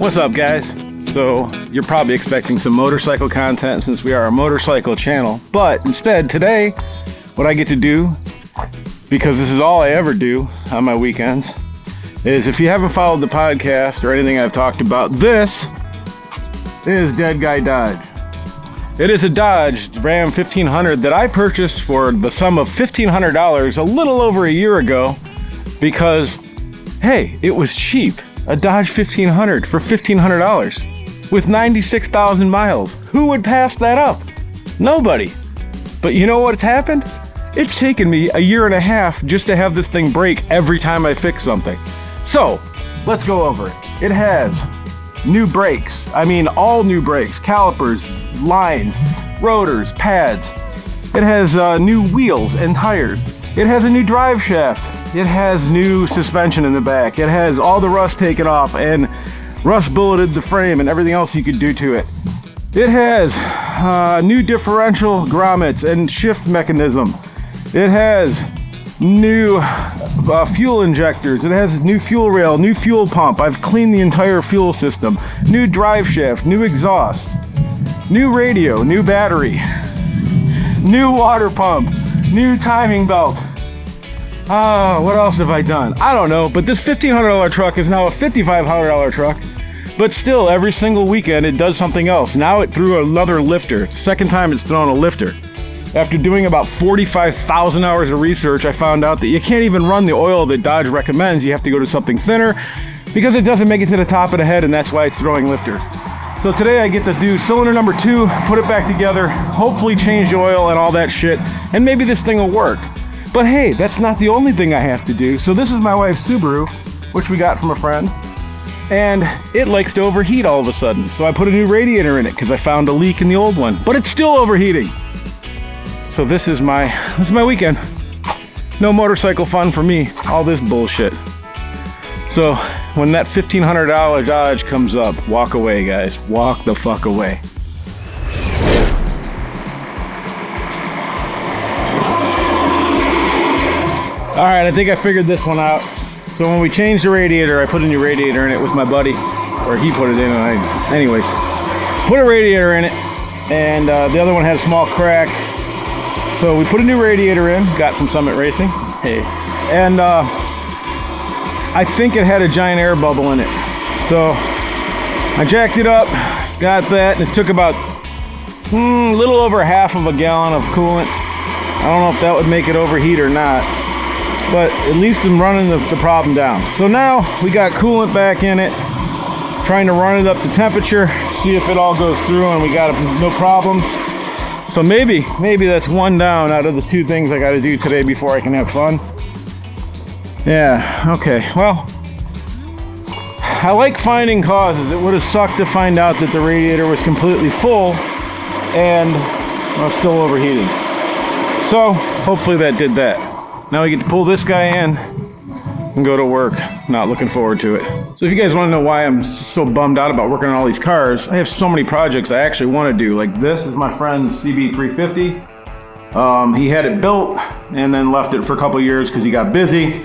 What's up, guys? So you're probably expecting some motorcycle content since we are a motorcycle channel, but instead today what I get to do, because this is all I ever do on my weekends, is if you haven't followed the podcast or anything I've talked about, this is Dead Guy Dodge. It is a Dodge Ram 1500 that I purchased for the sum of $1,500 a little over a year ago because, hey, it was cheap. A Dodge 1500 for $1,500 with 96,000 miles. Who would pass that up? Nobody. But you know what's happened? It's taken me a year and a half just to have this thing break every time I fix something. So, let's go over it. It has new brakes. I mean, all new brakes, calipers, lines, rotors, pads. It has new wheels and tires. It has a new drive shaft. It has new suspension in the back. It has all the rust taken off and rust bulleted the frame and everything else you could do to it. It has new differential grommets and shift mechanism. It has new fuel injectors. It has new fuel rail, new fuel pump. I've cleaned the entire fuel system. New drive shaft, new exhaust, new radio, new battery, new water pump, new timing belt. What else have I done? I don't know, but this $1,500 truck is now a $5,500 truck. But still, every single weekend it does something else. Now it threw another lifter. It's the second time it's thrown a lifter. After doing about 45,000 hours of research, I found out that you can't even run the oil that Dodge recommends. You have to go to something thinner because it doesn't make it to the top of the head, and that's why it's throwing lifters. So today I get to do cylinder number 2, put it back together, hopefully change the oil and all that shit, and maybe this thing will work. But hey, that's not the only thing I have to do. So this is my wife's Subaru, which we got from a friend, and it likes to overheat all of a sudden. So I put a new radiator in it because I found a leak in the old one, but it's still overheating. So this is my weekend. No motorcycle fun for me, all this bullshit. So when that $1,500 Dodge comes up, walk away, guys. Walk the fuck away. All right, I think I figured this one out. So when we changed the radiator, I put a new radiator in it with my buddy, or he put it in, and anyways, put a radiator in it, and the other one had a small crack. So we put a new radiator in, got from Summit Racing, hey, and I think it had a giant air bubble in it. So I jacked it up, got that, and it took about a little over half of a gallon of coolant. I don't know if that would make it overheat or not, but at least I'm running the problem down. So now we got coolant back in it, trying to run it up to temperature, see if it all goes through, and we got no problems. So maybe that's one down out of the 2 things I got to do today before I can have fun. Yeah, okay, well, I like finding causes. It would have sucked to find out that the radiator was completely full and still overheating. So hopefully that did that. Now we get to pull this guy in and go to work. Not looking forward to it. So if you guys want to know why I'm so bummed out about working on all these cars, I have so many projects I actually want to do. Like this is my friend's CB350. He had it built and then left it for a couple years because he got busy.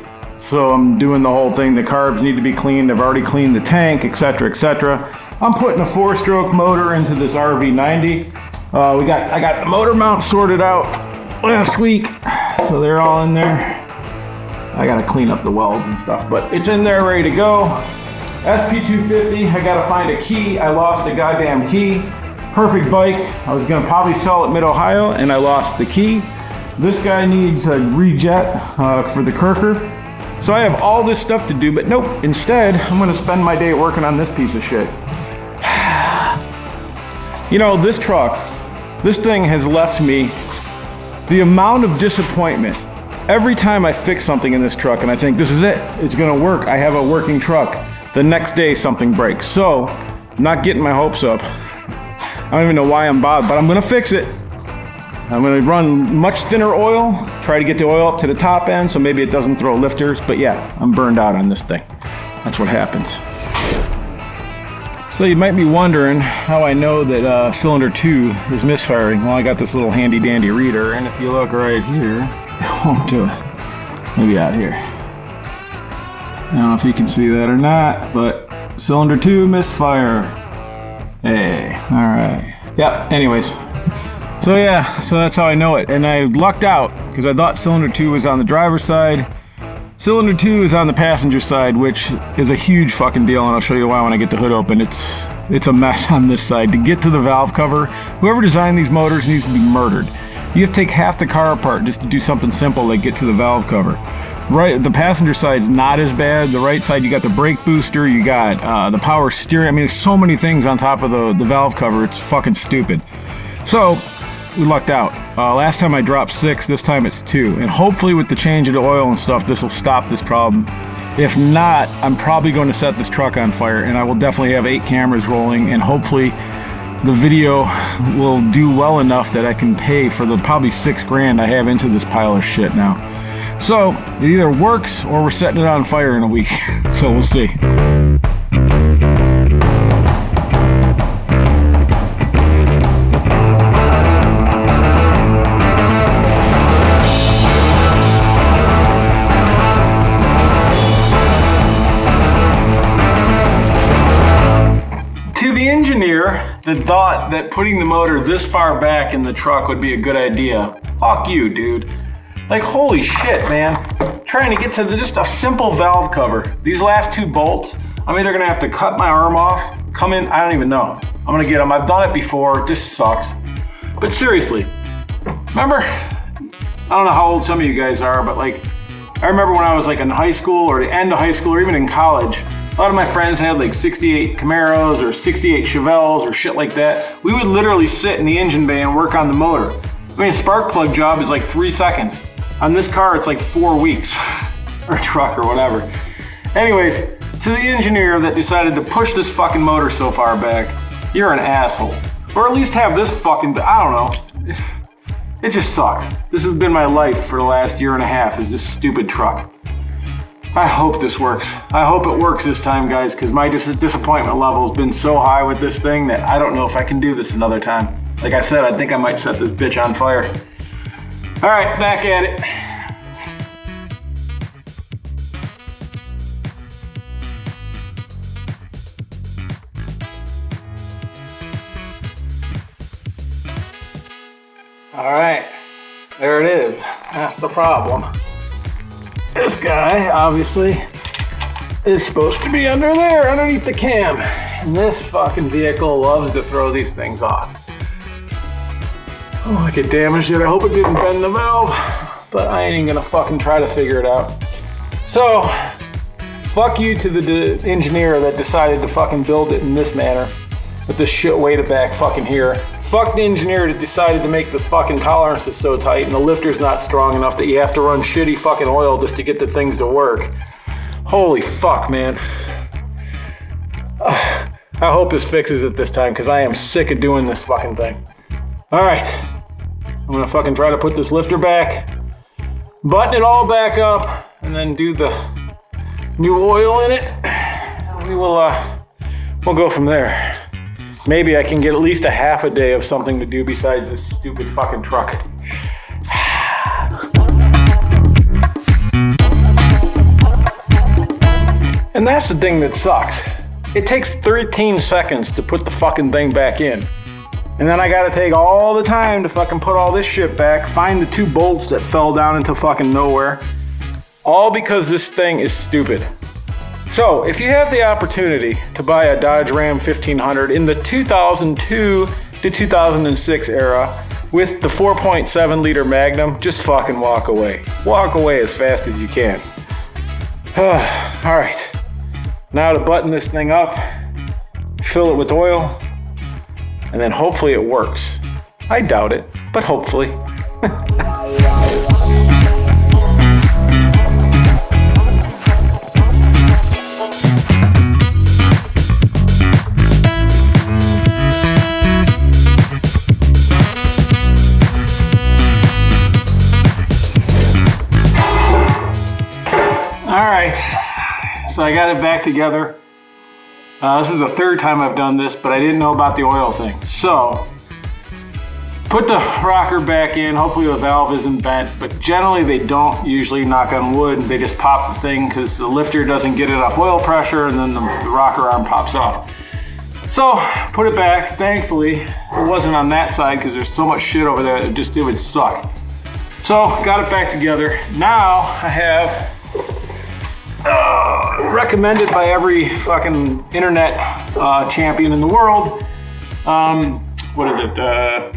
So I'm doing the whole thing. The carbs need to be cleaned. I've already cleaned the tank, etc., etc. I'm putting a 4-stroke motor into this RV90. I got the motor mount sorted out last week, so they're all in there. I gotta clean up the welds and stuff, but it's in there ready to go. SP250, I gotta find a key. I lost a goddamn key. Perfect bike. I was gonna probably sell it mid-Ohio and I lost the key. This guy needs a rejet for the Kirker. So I have all this stuff to do, but nope. Instead, I'm gonna spend my day working on this piece of shit. You know, this truck, this thing has left me the amount of disappointment. Every time I fix something in this truck and I think this is it, it's gonna work, I have a working truck, the next day something breaks. So, I'm not getting my hopes up. I don't even know why I'm bothered, but I'm gonna fix it. I'm gonna run much thinner oil, try to get the oil up to the top end so maybe it doesn't throw lifters, but yeah, I'm burned out on this thing. That's what happens. So you might be wondering how I know that cylinder 2 is misfiring. Well, I got this little handy dandy reader, and if you look right here, it won't do it. Maybe out here. I don't know if you can see that or not, but cylinder 2 misfire. Hey, alright. Yep, anyways. So yeah, so that's how I know it. And I lucked out because I thought cylinder 2 was on the driver's side. Cylinder 2 is on the passenger side, which is a huge fucking deal, and I'll show you why when I get the hood open. It's a mess on this side. To get to the valve cover, whoever designed these motors needs to be murdered. You have to take half the car apart just to do something simple like get to the valve cover. Right, the passenger side is not as bad. The right side, you got the brake booster, you got the power steering. I mean, there's so many things on top of the valve cover. It's fucking stupid. So we lucked out. Last time I dropped 6, this time it's 2. And hopefully with the change of the oil and stuff, this will stop this problem. If not, I'm probably going to set this truck on fire, and I will definitely have 8 cameras rolling, and hopefully the video will do well enough that I can pay for the probably $6 grand I have into this pile of shit now. So it either works or we're setting it on fire in a week. So we'll see. To the engineer that thought that putting the motor this far back in the truck would be a good idea, fuck you, dude. Like, holy shit, man. Trying to get to just a simple valve cover. These last 2 bolts, I'm either gonna have to cut my arm off, come in, I don't even know. I'm gonna get them. I've done it before, it just sucks. But seriously, remember, I don't know how old some of you guys are, but like, I remember when I was like in high school or the end of high school or even in college, a lot of my friends had like 68 Camaros or 68 Chevelles or shit like that. We would literally sit in the engine bay and work on the motor. I mean, a spark plug job is like 3 seconds. On this car, it's like 4 weeks, or truck or whatever. Anyways, to the engineer that decided to push this fucking motor so far back, you're an asshole. Or at least have this fucking, I don't know. It just sucks. This has been my life for the last 1.5 years, is this stupid truck. I hope this works. I hope it works this time, guys, because my disappointment level has been so high with this thing that I don't know if I can do this another time. Like I said, I think I might set this bitch on fire. All right, back at it. All right, there it is. That's the problem. This guy, obviously, is supposed to be under there, underneath the cam. And this fucking vehicle loves to throw these things off. Oh, like it damaged it. I hope it didn't bend the valve, but I ain't gonna fucking try to figure it out. So, fuck you to the engineer that decided to fucking build it in this manner, with this shit weighted back fucking here. Fuck the engineer that decided to make the fucking tolerances so tight and the lifter's not strong enough that you have to run shitty fucking oil just to get the things to work. Holy fuck, man. I hope this fixes it this time, because I am sick of doing this fucking thing. Alright. I'm gonna fucking try to put this lifter back, button it all back up, and then do the new oil in it. And we'll go from there. Maybe I can get at least a half a day of something to do besides this stupid fucking truck. And that's the thing that sucks. It takes 13 seconds to put the fucking thing back in. And then I gotta take all the time to fucking put all this shit back, find the 2 bolts that fell down into fucking nowhere. All because this thing is stupid. So, if you have the opportunity to buy a Dodge Ram 1500 in the 2002 to 2006 era with the 4.7 liter Magnum, just fucking walk away. Walk away as fast as you can. Alright, now to button this thing up, fill it with oil, and then hopefully it works. I doubt it, but hopefully. All right, so I got it back together. This is the 3rd time I've done this, but I didn't know about the oil thing. So, Put the rocker back in. Hopefully the valve isn't bent, but generally they don't usually, knock on wood. They just pop the thing because the lifter doesn't get enough oil pressure and then the rocker arm pops off. So put it back. Thankfully it wasn't on that side because there's so much shit over there that it would suck. So got it back together. Now I have recommended by every fucking internet champion in the world. What is it?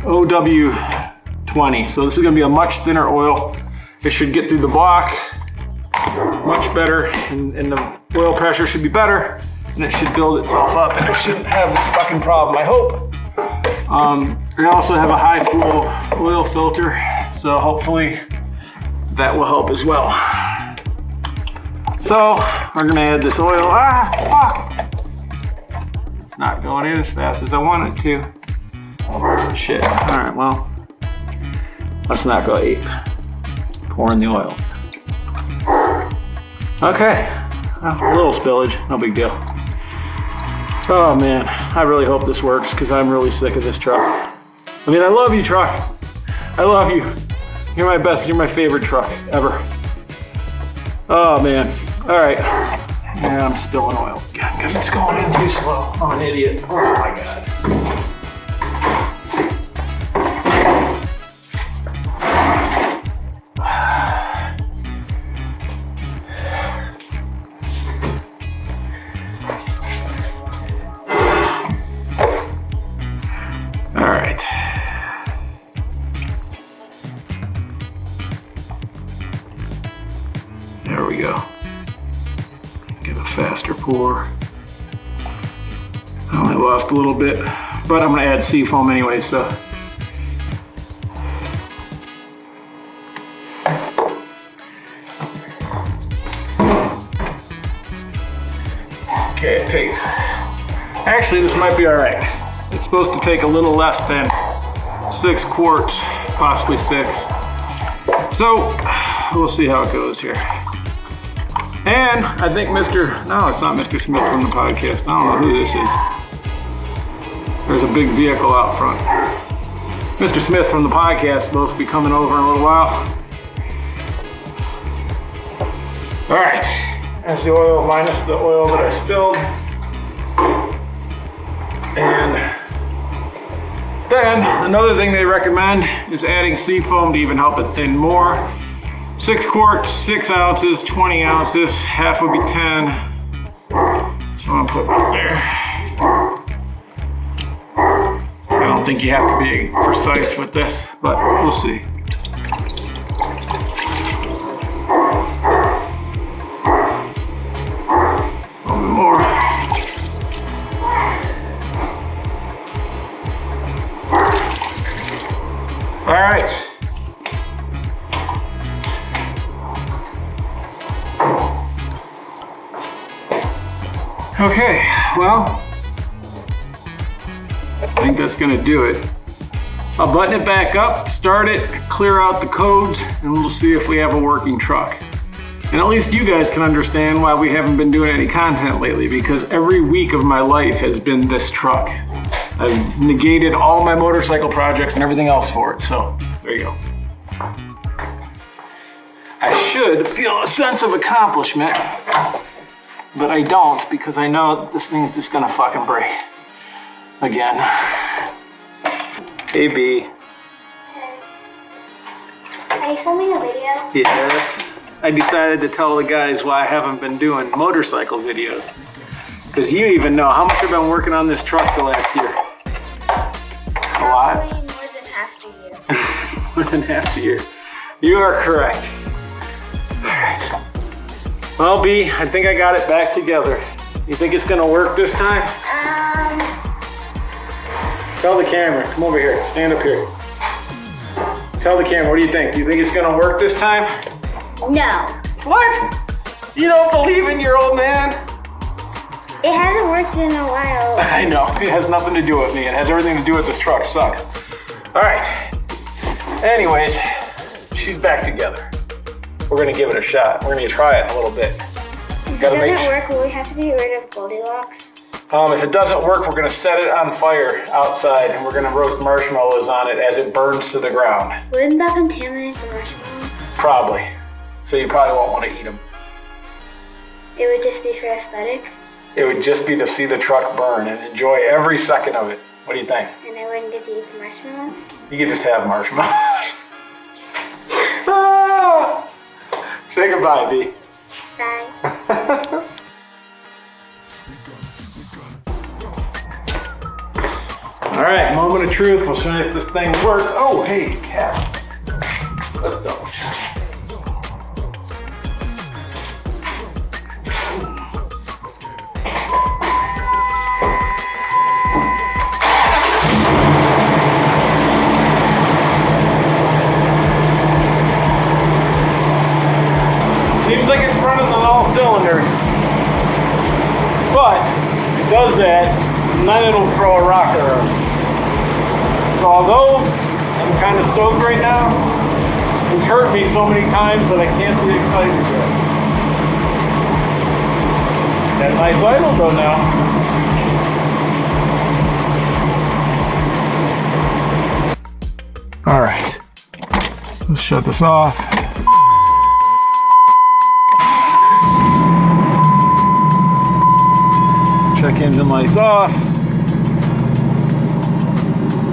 OW20. So this is gonna be a much thinner oil. It should get through the block much better, and the oil pressure should be better, and it should build itself up, and it shouldn't have this fucking problem, I hope. I also have a high flow oil filter, so hopefully that will help as well. So we're gonna add this oil. Fuck! It's not going in as fast as I want it to. Shit. Alright, well, let's not go ape. Pour in the oil. Okay. A little spillage, no big deal. Oh man, I really hope this works because I'm really sick of this truck. I mean, I love you, truck. I love you. You're my best, you're my favorite truck ever. Oh man. Alright. And I'm spilling oil again because it's going in too slow. I'm an idiot. Oh my god. There we go. Get a faster pour. I only lost a little bit, but I'm gonna add seafoam anyway, so. Okay, it takes, actually this might be all right. It's supposed to take a little less than 6 quarts, possibly 6. So, we'll see how it goes here. And I think no, it's not Mr. Smith from the podcast. I don't know who this is. There's a big vehicle out front. Mr. Smith from the podcast is supposed to be coming over in a little while. All right, there's the oil minus the oil that I spilled. And then another thing they recommend is adding seafoam to even help it thin more. 6 quarts, 6 ounces, 20 ounces, half would be 10. So I'm gonna put it there. I don't think you have to be precise with this, but we'll see. A little bit more. All right. Okay, well, I think that's gonna do it. I'll button it back up, start it, clear out the codes, and we'll see if we have a working truck. And at least you guys can understand why we haven't been doing any content lately, because every week of my life has been this truck. I've negated all my motorcycle projects and everything else for it, so there you go. I should feel a sense of accomplishment, but I don't, because I know that this thing's just gonna fucking break again. Hey B. Are you filming a video? Yes. I decided to tell the guys why I haven't been doing motorcycle videos. Because you even know how much I've been working on this truck the last year. A lot. Probably more than half the year. More than half the year. You are correct. Alright. Well, B, I think I got it back together. You think it's gonna work this time? Tell the camera, come over here, stand up here. Tell the camera, what do you think? Do you think it's gonna work this time? No. What? You don't believe in your old man? It hasn't worked in a while. I know, it has nothing to do with me. It has everything to do with this truck, sucks. All right, anyways, she's back together. We're gonna give it a shot. We're gonna try it in a little bit. If it doesn't work, will we have to get rid of Goldilocks? If it doesn't work, we're gonna set it on fire outside and we're gonna roast marshmallows on it as it burns to the ground. Wouldn't that contaminate the marshmallow? Probably. So you probably won't want to eat them. It would just be for aesthetics? It would just be to see the truck burn and enjoy every second of it. What do you think? And I wouldn't get to eat the marshmallows? You could just have marshmallows. Ah! Say goodbye, B. Bye. All right, moment of truth. We'll see if this thing works. Oh, hey, cat. Let's go. Seems like it's running on all cylinders, but it does that, and then it'll throw a rocker. So although I'm kind of stoked right now, it's hurt me so many times that I can't be excited yet. That nice idle though now. All right, let's shut this off. Check engine lights off.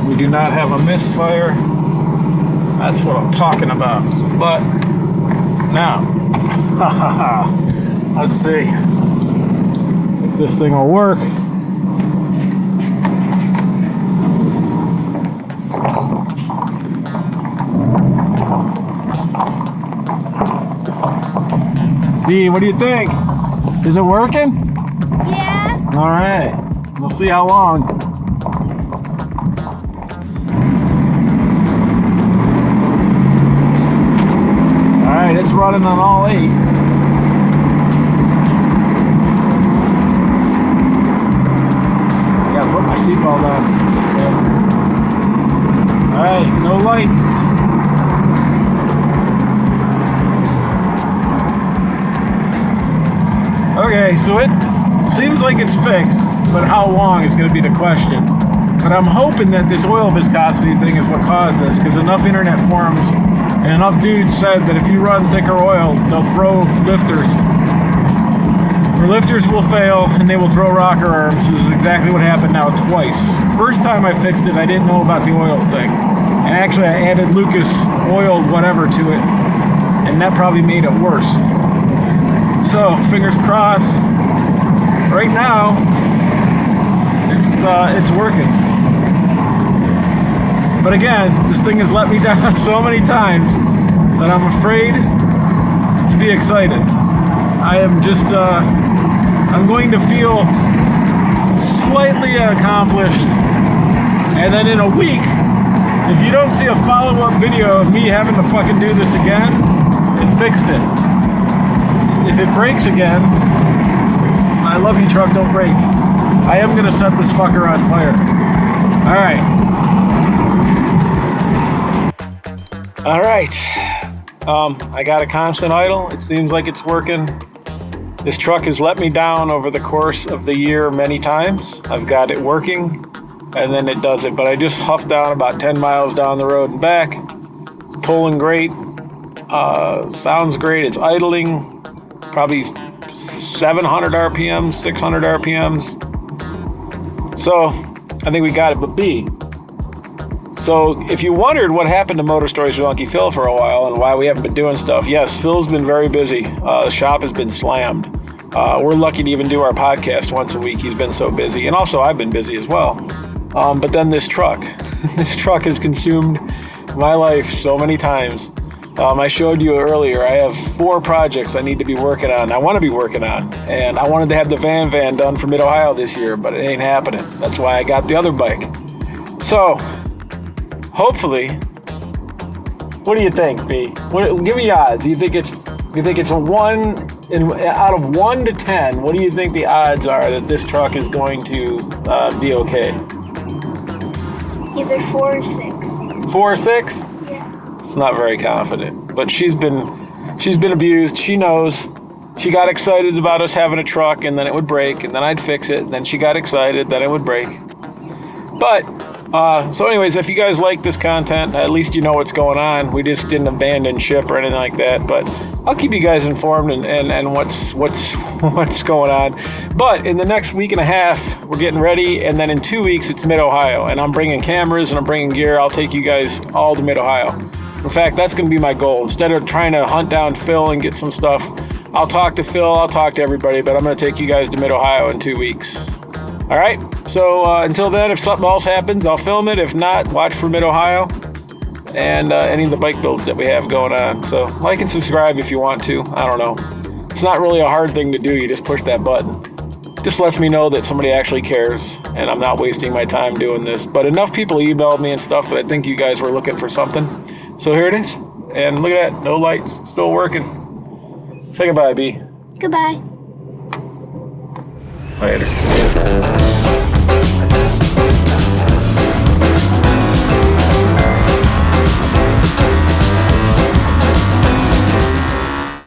We do not have a misfire. That's what I'm talking about. But now, let's see if this thing will work. Dee, what do you think? Is it working? Yeah. All right, we'll see how long. All right, it's running on all 8. I gotta put my seatbelt on. All right, no lights. Okay, so it seems like it's fixed, but how long is going to be the question. But I'm hoping that this oil viscosity thing is what caused this, because enough internet forums and enough dudes said that if you run thicker oil, they'll throw lifters. Or lifters will fail and they will throw rocker arms. This is exactly what happened now twice. First time I fixed it, I didn't know about the oil thing. And actually I added Lucas oil whatever to it, and that probably made it worse. So, fingers crossed. Right now, it's working. But again, this thing has let me down so many times that I'm afraid to be excited. I am just, I'm going to feel slightly accomplished. And then in a week, if you don't see a follow-up video of me having to fucking do this again, it fixed it. If it breaks again, I love you, truck, don't break. I am gonna set this fucker on fire. All right. I got a constant idle. It seems like it's working. This truck has let me down over the course of the year many times. I've got it working, and then it does it. But I just huffed down about 10 miles down the road and back. It's pulling great. Sounds great. It's idling. Probably 700 RPMs, 600 RPMs. So I think we got it. But B, so if you wondered what happened to Motor Stories with Uncle Phil for a while and why we haven't been doing stuff, yes, Phil's been very busy. The shop has been slammed. We're lucky to even do our podcast once a week. He's been so busy. And also I've been busy as well. But then this truck has consumed my life so many times. I showed you earlier, I have 4 projects I need to be working on. I want to be working on. And I wanted to have the van done for Mid-Ohio this year, but it ain't happening. That's why I got the other bike. So, hopefully, what do you think, B? Give me odds. Do you think it's a 1, out of 1 to 10, what do you think the odds are that this truck is going to be okay? Either 4 or 6. 4 or 6? Yeah. Not very confident, but she's been abused. She knows. she got excited about us having a truck, and then it would break, and then I'd fix it, and then she got excited, then it would break. But, so anyways, if you guys like this content, at least you know what's going on. We just didn't abandon ship or anything like that, but I'll keep you guys informed and what's going on. But in the next week and a half, we're getting ready, and then in 2 weeks, it's Mid-Ohio, and I'm bringing cameras and I'm bringing gear. I'll take you guys all to Mid-Ohio. In fact, that's going to be my goal. Instead of trying to hunt down Phil and get some stuff, I'll talk to Phil, I'll talk to everybody, but I'm going to take you guys to Mid-Ohio in 2 weeks. All right, so until then, if something else happens, I'll film it. If not, watch for Mid-Ohio and any of the bike builds that we have going on. So like and subscribe if you want to. I don't know. It's not really a hard thing to do. You just push that button. Just lets me know that somebody actually cares and I'm not wasting my time doing this. But enough people emailed me and stuff that I think you guys were looking for something. So here it is. And look at that, no lights, still working. Say goodbye, B. Goodbye. Later.